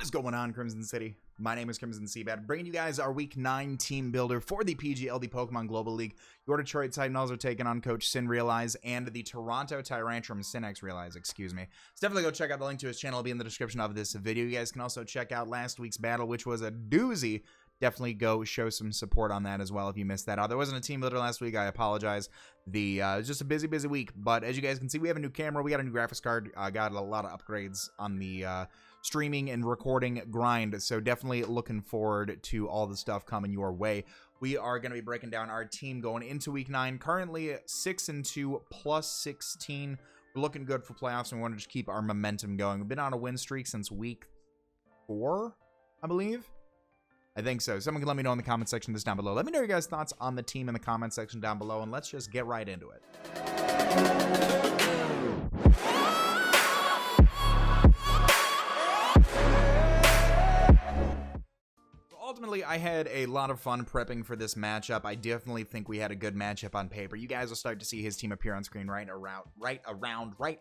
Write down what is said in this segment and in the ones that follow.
What is going on, Crimson City? My name is Crimson CBAD, bringing you guys our Week 9 team builder for the PGL, the Pokemon Global League. Your Detroit Titanals are taking on Coach SinxRealize and the Toronto Tyrantrums, SinxRealize, excuse me. So definitely go check out the link to his channel. It'll be in the description of this video. You guys can also check out last week's battle, which was a doozy. Definitely go show some support on that as well if you missed that. There wasn't a team builder last week. I apologize. It was just a busy week. But as you guys can see, we have a new camera. We got a new graphics card. Got a lot of upgrades on the streaming and recording grind. So definitely looking forward to all the stuff coming your way. We are going to be breaking down our team going into Week 9. Currently 6-2 plus 16. We're looking good for playoffs, and we want to just keep our momentum going. We've been on a win streak since Week 4, I believe. I think so. Someone can let me know in the comment section this down below. Let me know your guys' thoughts on the team in the comment section down below, and let's just get right into it. Ultimately, I had a lot of fun prepping for this matchup. I definitely think we had a good matchup on paper. You guys will start to see his team appear on screen right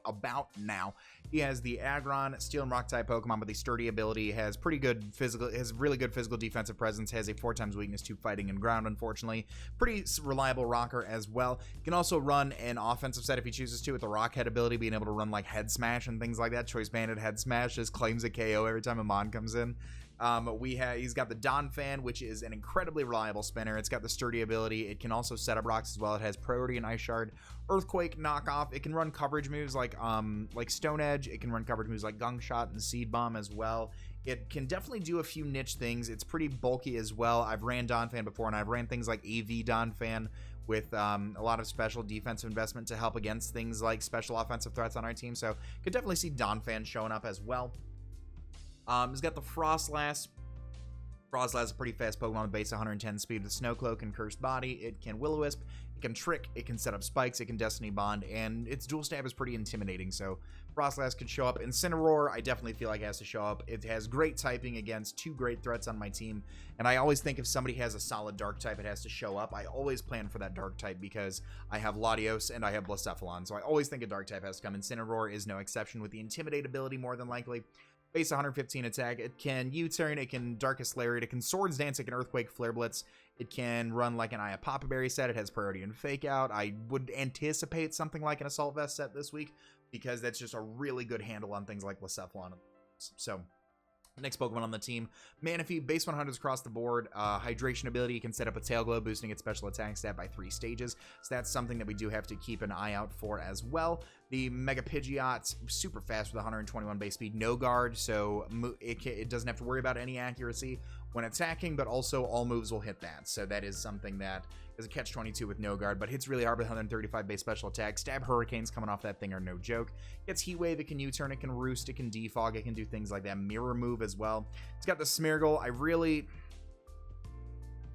about now. He has the Aggron, Steel and Rock type Pokemon with a sturdy ability, has pretty good physical, has really good physical defensive presence, has a 4x weakness to fighting and ground, unfortunately. Pretty reliable rocker as well. Can also run an offensive set if he chooses to with the Rock Head ability, being able to run like Head Smash and things like that. Choice Banded Head Smash just claims a KO every time a Mon comes in. He's got the Donphan, which is an incredibly reliable spinner. It's got the sturdy ability. It can also set up rocks as well. It has priority and Ice Shard, Earthquake, knockoff. It can run coverage moves like Stone Edge. It can run coverage moves like Gunk Shot and Seed Bomb as well. It can definitely do a few niche things. It's pretty bulky as well. I've ran Donphan before, and I've ran things like AV Donphan with a lot of special defensive investment to help against things like special offensive threats on our team. So could definitely see Donphan showing up as well. He's got the Frostlass. Frostlass is a pretty fast Pokemon with base 110 speed with Snow Cloak and Cursed Body. It can Will-O-Wisp, it can Trick, it can set up Spikes, it can Destiny Bond, and its Dual Stab is pretty intimidating, so Frostlass could show up. Incineroar, I definitely feel like it has to show up. It has great typing against 2 great threats on my team, and I always think if somebody has a solid Dark type, it has to show up. I always plan for that Dark type because I have Latios and I have Blacephalon, so I always think a Dark type has to come. Incineroar is no exception with the Intimidate ability more than likely. Base 115 attack. It can U-turn, it can Darkest Lariat, it can Swords Dance, it can Earthquake, Flare Blitz. It can run like an Papa Berry set. It has priority and Fake Out. I would anticipate something like an Assault Vest set this week because that's just a really good handle on things like Blacephalon. So next Pokemon on the team, Manaphy, base 100s across the board. Hydration ability, you can set up a Tail Glow, boosting its special attack stat by 3 stages. So that's something that we do have to keep an eye out for as well. The Mega Pidgeot, super fast with 121 base speed, no guard, so it doesn't have to worry about any accuracy when attacking, but also all moves will hit that. So that is something that is a catch-22 with no guard, but hits really hard with 135 base special attack. Stab Hurricanes coming off that thing are no joke. Gets Heat Wave, it can U-turn, it can Roost, it can Defog, it can do things like that. Mirror move as well. It's got the Smeargle. I really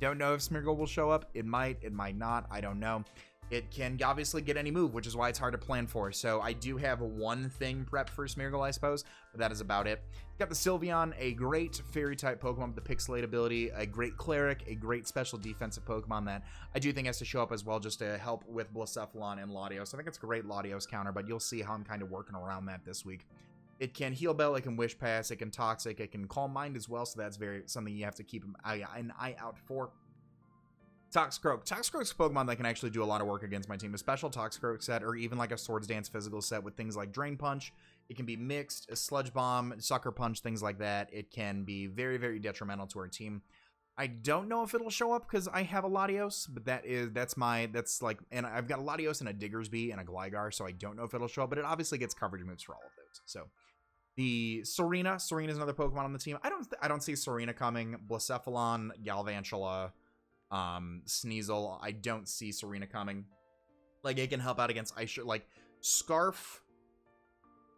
don't know if Smeargle will show up. It might not. I don't know. It can obviously get any move, which is why it's hard to plan for. So I do have one thing prepped for Smeargle, I suppose, but that is about it. Got the Sylveon, a great Fairy-type Pokemon with the Pixelate ability, a great Cleric, a great special defensive Pokemon that I do think has to show up as well just to help with Blacephalon and Latios. I think it's a great Latios counter, but you'll see how I'm kind of working around that this week. It can Heal Bell, it can Wish Pass, it can Toxic, it can Calm Mind as well, so that's something you have to keep an eye out for. Toxicroak. Toxicroak's a Pokemon that can actually do a lot of work against my team. A special Toxicroak set, or even like a Swords Dance physical set with things like Drain Punch. It can be mixed, a Sludge Bomb, Sucker Punch, things like that. It can be very, very detrimental to our team. I don't know if it'll show up because I have a Latios, but and I've got a Latios and a Diggersby and a Gligar, so I don't know if it'll show up, but it obviously gets coverage moves for all of those. So the Serena is another Pokemon on the team. I don't see Serena coming. Blacephalon, Galvantula, Sneasel, I don't see Serena coming. Like, it can help out against Ice Shard, like Scarf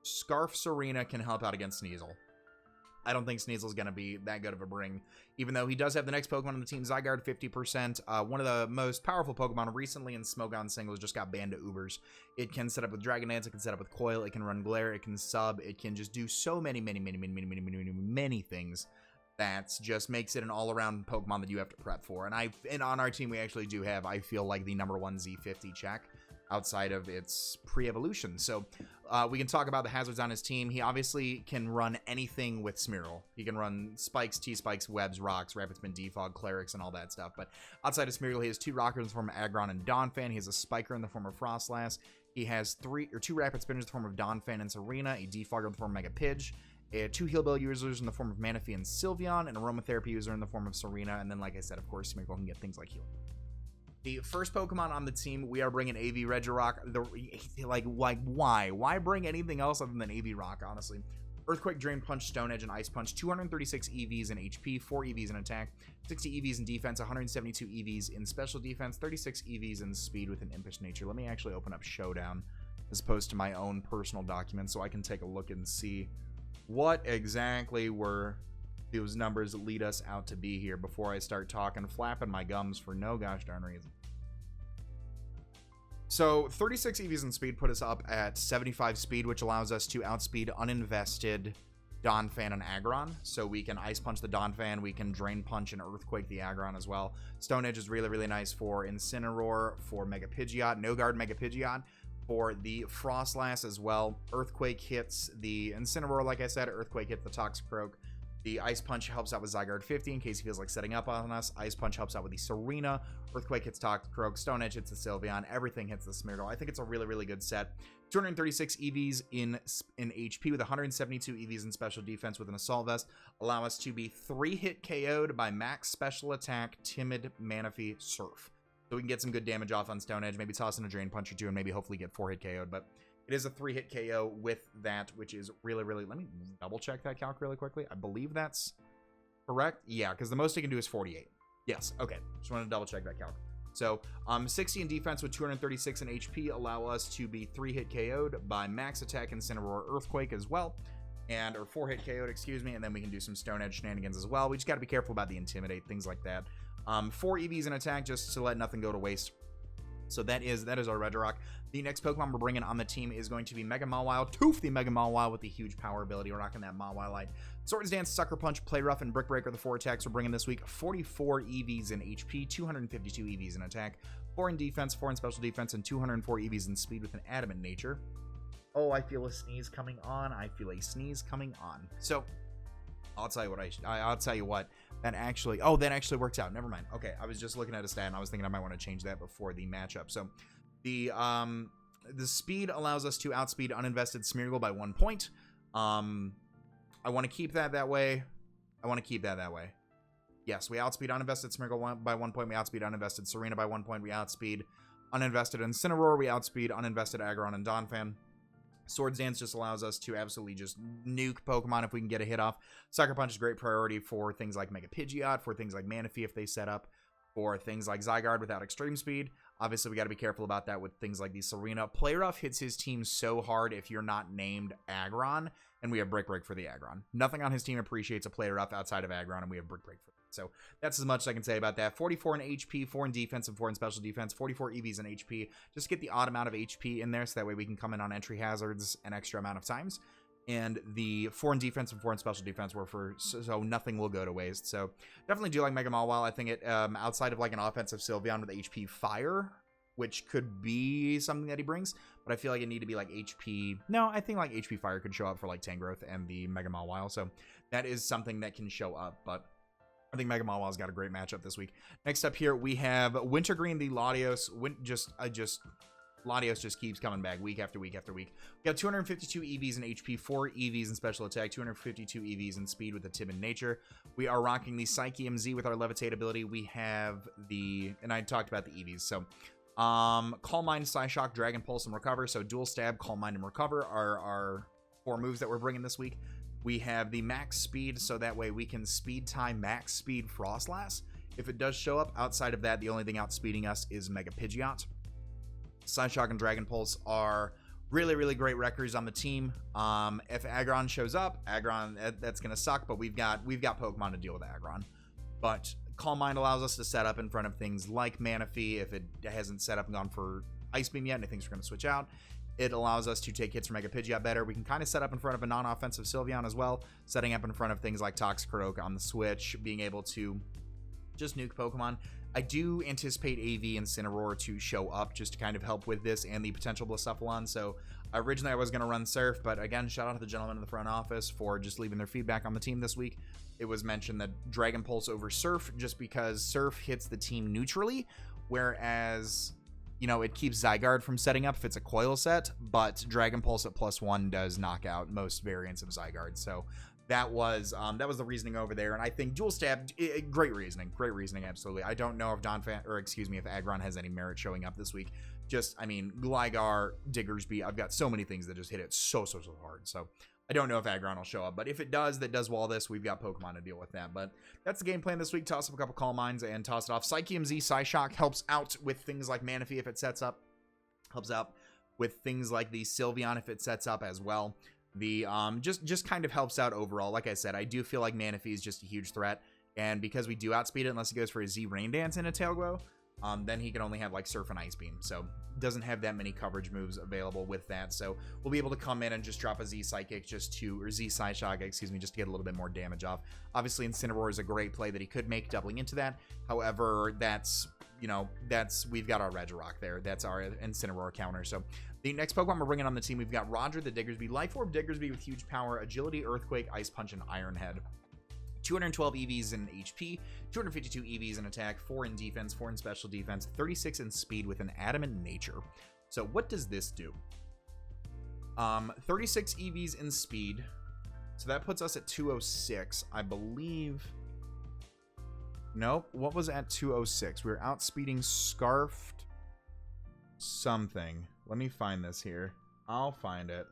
Serena can help out against Sneasel. I don't think Sneasel's gonna be that good of a bring, even though he does have the next Pokemon on the team, Zygarde, 50%. One of the most powerful Pokemon recently in Smogon singles just got banned to Ubers. It can set up with Dragon Dance, it can set up with Coil, it can run Glare, it can sub, it can just do so many things. That just makes it an all-around Pokemon that you have to prep for. And on our team, we actually do have, I feel like, the #1 Z50 check. outside of its pre-evolution. So we can talk about the hazards on his team. He obviously can run anything with Smeargle. He can run spikes, T-spikes, webs, rocks, rapid spin, defog, clerics, and all that stuff. But outside of Smeargle, he has 2 rockers in the form of Aggron and Donphan. He has a spiker in the form of Frostlass. He has 2 rapid spinners in the form of Donphan and Serena, a defogger in the form of Mega Pidge, 2 heal bell users in the form of Manaphy and Sylveon, and aromatherapy user in the form of Serena. And then, like I said, of course, Smeargle can get things like healing. The first Pokemon on the team, we are bringing AV Regirock. Why bring anything else other than AV Rock, honestly? Earthquake, Drain Punch, Stone Edge, and Ice Punch. 236 EVs in HP, 4 EVs in attack, 60 EVs in defense, 172 EVs in special defense, 36 EVs in speed with an Impish Nature. Let me actually open up Showdown as opposed to my own personal document so I can take a look and see what exactly were those numbers that lead us out to be here before I start talking, flapping my gums for no gosh darn reason. So 36 EVs in speed put us up at 75 speed, which allows us to outspeed uninvested Donphan and Aggron. So we can Ice Punch the Donphan, we can Drain Punch and Earthquake the Aggron as well. Stone Edge is really, really nice for Incineroar, for Mega Pidgeot, No Guard Mega Pidgeot, for the Frostlass as well. Earthquake hits the Incineroar, like I said. Earthquake hits the Toxicroak. The Ice Punch helps out with Zygarde 50 in case he feels like setting up on us. Ice Punch helps out with the Serena. Earthquake hits Toxicroak. Stone Edge hits the Sylveon. Everything hits the Smeargle. I think it's a really, really good set. 236 EVs in HP with 172 EVs in special defense with an Assault Vest allow us to be 3-hit KO'd by max special attack, Timid, Manaphy, Surf. So we can get some good damage off on Stone Edge, maybe toss in a Drain Punch or 2, and maybe hopefully get 4-hit KO'd. But it is a 3-hit KO with that, which is really, really... Let me double check that calc really quickly. I believe that's correct. Yeah, because the most he can do is 48. Yes, okay. Just wanted to double check that calc. So 60 in defense with 236 in HP allow us to be 3-hit KO'd by max attack, Incineroar, Earthquake as well. Or 4-hit KO'd, excuse me. And then we can do some Stone Edge shenanigans as well. We just got to be careful about the Intimidate, things like that. 4 EVs in attack just to let nothing go to waste. So that is our Regirock. The next Pokemon we're bringing on the team is going to be Mega Mawile. Toof the Mega Mawile with the huge power ability. We're rocking that Mawile Light. Swords Dance, Sucker Punch, Play Rough, and Brick Breaker, the 4 attacks we're bringing this week. 44 EVs in HP, 252 EVs in attack, 4 in defense, 4 in special defense, and 204 EVs in speed with an Adamant Nature. Oh, I feel a sneeze coming on. I feel a sneeze coming on. So I'll tell you what I'll tell you what. That actually works out. Never mind. Okay, I was just looking at a stat and I was thinking I might want to change that before the matchup. So the speed allows us to outspeed uninvested Smeargle by 1 point. I want to keep that way. Yes, we outspeed uninvested Smeargle by 1 point. We outspeed uninvested Serena by 1 point. We outspeed uninvested Incineroar. We outspeed uninvested Aggron and Donphan. Swords Dance just allows us to absolutely just nuke Pokemon if we can get a hit off. Sucker Punch is great priority for things like Mega Pidgeot, for things like Manaphy if they set up, for things like Zygarde without extreme speed. Obviously, we got to be careful about that with things like the Serena. Play Rough hits his team so hard if you're not named Aggron, and we have Brick Break for the Aggron. Nothing on his team appreciates a Play Rough outside of Aggron, and we have Brick Break for it. So that's as much as I can say about that. 44 in HP, 4 in defense, and 4 in special defense. 44 EVs in HP. Just get the odd amount of HP in there so that way we can come in on entry hazards an extra amount of times. And the 4 in defense and 4 in special defense were so nothing will go to waste. So definitely do like Mega Mawile. I think it outside of like an offensive Sylveon with HP Fire, which could be something that he brings, but I feel like it need to be like HP. No, I think like HP Fire could show up for like Tangrowth and the Mega Mawile. So that is something that can show up, but I think Mega Mawile's got a great matchup this week. Next up here, we have Wintergreen, the Latios. Latios just keeps coming back week after week after week. We have 252 EVs in HP, 4 EVs in special attack, 252 EVs in speed with a Timid Nature. We are rocking the Psyche MZ with our Levitate ability. We have and I talked about the EVs. So Calm Mind, Psyshock, Dragon Pulse, and Recover. So Dual Stab, Calm Mind, and Recover are our 4 moves that we're bringing this week. We have the max speed, so that way we can speed time max speed Frostlass. If it does show up, outside of that, the only thing outspeeding us is Mega Pidgeot. Psyshock and Dragon Pulse are really, really great wreckers on the team. If Aggron shows up, that's going to suck, but we've got Pokemon to deal with Aggron. But Calm Mind allows us to set up in front of things like Manaphy if it hasn't set up and gone for Ice Beam yet and it thinks we're going to switch out. It allows us to take hits from Mega Pidgeot better. We can kind of set up in front of a non-offensive Sylveon as well, setting up in front of things like Toxicroak on the Switch, being able to just nuke Pokemon. I do anticipate AV Incineroar to show up just to kind of help with this and the potential Blacephalon. So originally I was going to run Surf, but again, shout out to the gentleman in the front office for just leaving their feedback on the team this week. It was mentioned that Dragon Pulse over Surf, just because Surf hits the team neutrally, whereas, you know, it keeps Zygarde from setting up if it's a coil set, but Dragon Pulse at +1 does knock out most variants of Zygarde. So that was the reasoning over there, and I think Dual Stab, great reasoning, absolutely. I don't know if if Aggron has any merit showing up this week. Just, I mean, Gligar, Diggersby, I've got so many things that just hit it so hard. So I don't know if Aggron will show up, but if it does, that does wall this. We've got Pokemon to deal with that. But that's the game plan this week. Toss up a couple Calm Minds and toss it off. Psychium Z, Psyshock helps out with things like Manaphy if it sets up. Helps out with things like the Sylveon if it sets up as well. The just kind of helps out overall. Like I said, I do feel like Manaphy is just a huge threat, and because we do outspeed it unless he goes for a Z Rain Dance and a Tail Glow, then he can only have like Surf and Ice Beam, so doesn't have that many coverage moves available with that. So we'll be able to come in and just drop a Z Psychic or Z Psyshock, excuse me, just to get a little bit more damage off. Obviously Incineroar is a great play that he could make doubling into that. However, that's, you know, we've got our Regirock there. That's our Incineroar counter. So the next Pokemon we're bringing on the team, we've got Roger the Diggersby. Life Orb Diggersby with huge power, agility, Earthquake, Ice Punch, and Iron Head. 212 EVs in HP, 252 EVs in attack, 4 in defense, 4 in special defense, 36 in speed with an adamant nature. So what does this do? 36 EVs in speed. So that puts us at 206, I believe. Nope. What was at 206? We were outspeeding Scarfed something. Let me find this here. I'll find it.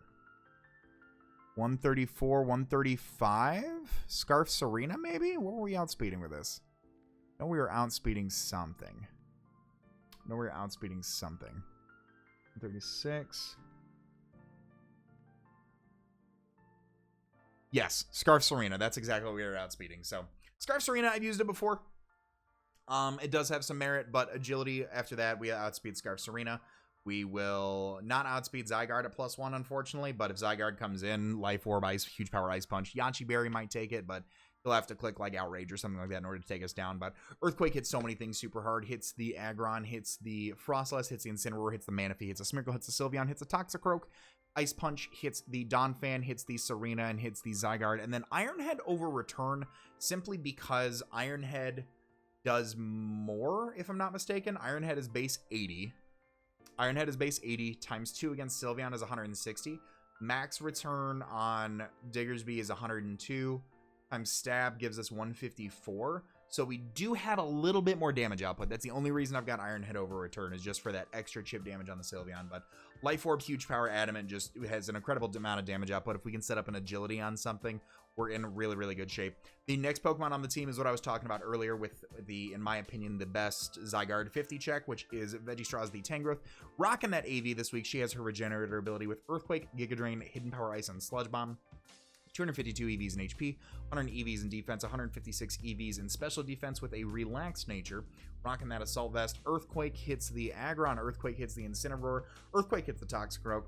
134, 135? Scarf Serena, maybe? What were we outspeeding with this? No, we were outspeeding something. 136. Yes, Scarf Serena. That's exactly what we were outspeeding. So, Scarf Serena, I've used it before. It does have some merit, but agility, after that, we outspeed Scarf Serena. We will not outspeed Zygarde at +1, unfortunately, but if Zygarde comes in, Life Orb, Ice, Huge Power, Ice Punch, Yachi Berry might take it, but he'll have to click like Outrage or something like that in order to take us down. But Earthquake hits so many things super hard. Hits the Aggron, hits the Frostless, hits the Incineroar, hits the Manaphy, hits a Smeargle, hits the Sylveon, hits a Toxicroak. Ice Punch hits the Donphan, hits the Serena, and hits the Zygarde. And then Iron Head over Return, simply because Iron Head does more, if I'm not mistaken. Iron Head is base 80. Iron Head is base 80, times 2 against Sylveon is 160. Max return on Diggersby is 102. Times Stab gives us 154. So we do have a little bit more damage output. That's the only reason I've got Iron Head over Return, is just for that extra chip damage on the Sylveon. But Life Orb, Huge Power, Adamant just has an incredible amount of damage output. If we can set up an agility on something, we're in really, really good shape. The next Pokemon on the team is what I was talking about earlier with the, in my opinion, the best Zygarde 50 check, which is Vegistraw's the Tangrowth. Rocking that AV this week. She has her Regenerator ability with Earthquake, Giga Drain, Hidden Power Ice, and Sludge Bomb. 252 EVs in HP, 100 EVs in defense, 156 EVs in special defense with a relaxed nature. Rocking that Assault Vest. Earthquake hits the Aggron, Earthquake hits the Incineroar, Earthquake hits the Toxicroak,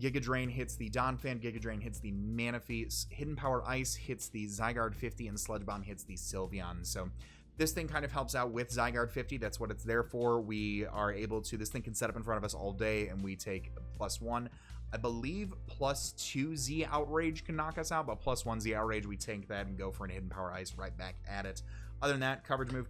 Giga Drain hits the Donphan, Giga Drain hits the Manaphy, Hidden Power Ice hits the Zygarde 50, and Sludge Bomb hits the Sylveon. So this thing kind of helps out with Zygarde 50. That's what it's there for. We are able to, this thing can set up in front of us all day, and we take +1. I believe +2 Z Outrage can knock us out, but +1 Z Outrage, we tank that and go for an Hidden Power Ice right back at it. Other than that, coverage move,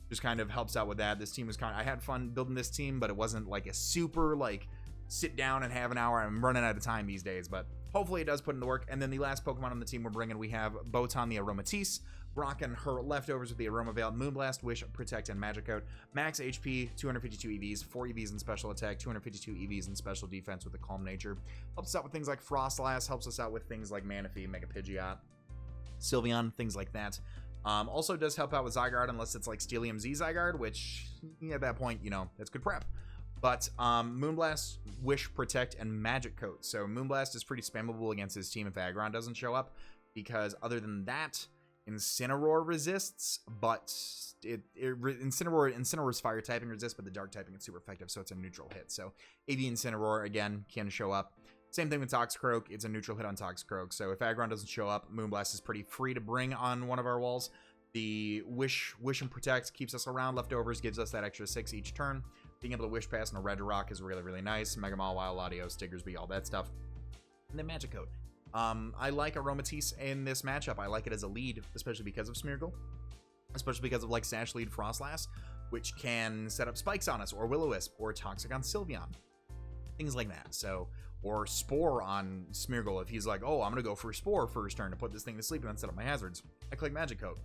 just kind of helps out with that. This team was I had fun building this team, but it wasn't like a super, like, sit down and have an hour. I'm running out of time these days, but hopefully it does put in the work. And then the last Pokemon on the team we're bringing, we have Botan the Aromatisse, rocking her leftovers with the Aroma Veil, Moonblast, Wish, Protect, and Magic Coat. Max HP, 252 EVs, 4 EVs in special attack, 252 EVs in special defense with a Calm Nature. Helps us out with things like Frostlass, helps us out with things like Manaphy, Mega Pidgeot, Sylveon, things like that. Also does help out with Zygarde, unless it's like Steelium Z Zygarde, which at that point, you know, that's good prep. But Moonblast, Wish, Protect, and Magic Coat. So Moonblast is pretty spammable against his team if Aggron doesn't show up, because other than that, Incineroar resists, but Incineroar's fire typing resists, but the dark typing is super effective, so it's a neutral hit. So AV Incineroar, again, can show up. Same thing with Toxicroak. It's a neutral hit on Toxicroak. So if Aggron doesn't show up, Moonblast is pretty free to bring on one of our walls. The Wish and Protect keeps us around. Leftovers gives us that extra 6 each turn. Being able to Wish Pass and a Red Rock is really, really nice. Mega Mawile, Latios, Diggersby, all that stuff. And then Magic Coat. I like Aromatisse in this matchup. I like it as a lead, especially because of Smeargle. Especially because of like Sash Lead Frostlass, which can set up spikes on us, or Will-O-Wisp, or Toxic on Sylveon. Things like that. So, or Spore on Smeargle if he's like, oh, I'm going to go for Spore first turn to put this thing to sleep and then set up my hazards. I click Magic Coat.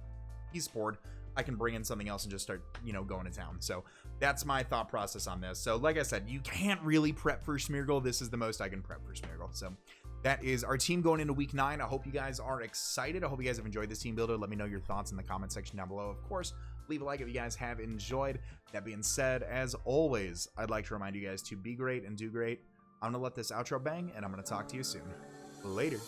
He's spored. I can bring in something else and just start, you know, going to town. So that's my thought process on this. So like I said, you can't really prep for Smeargle. This is the most I can prep for Smeargle. So that is our team going into week 9. I hope you guys are excited. I hope you guys have enjoyed this team builder. Let me know your thoughts in the comment section down below. Of course, leave a like if you guys have enjoyed. That being said, as always, I'd like to remind you guys to be great and do great. I'm going to let this outro bang, and I'm going to talk to you soon. Later.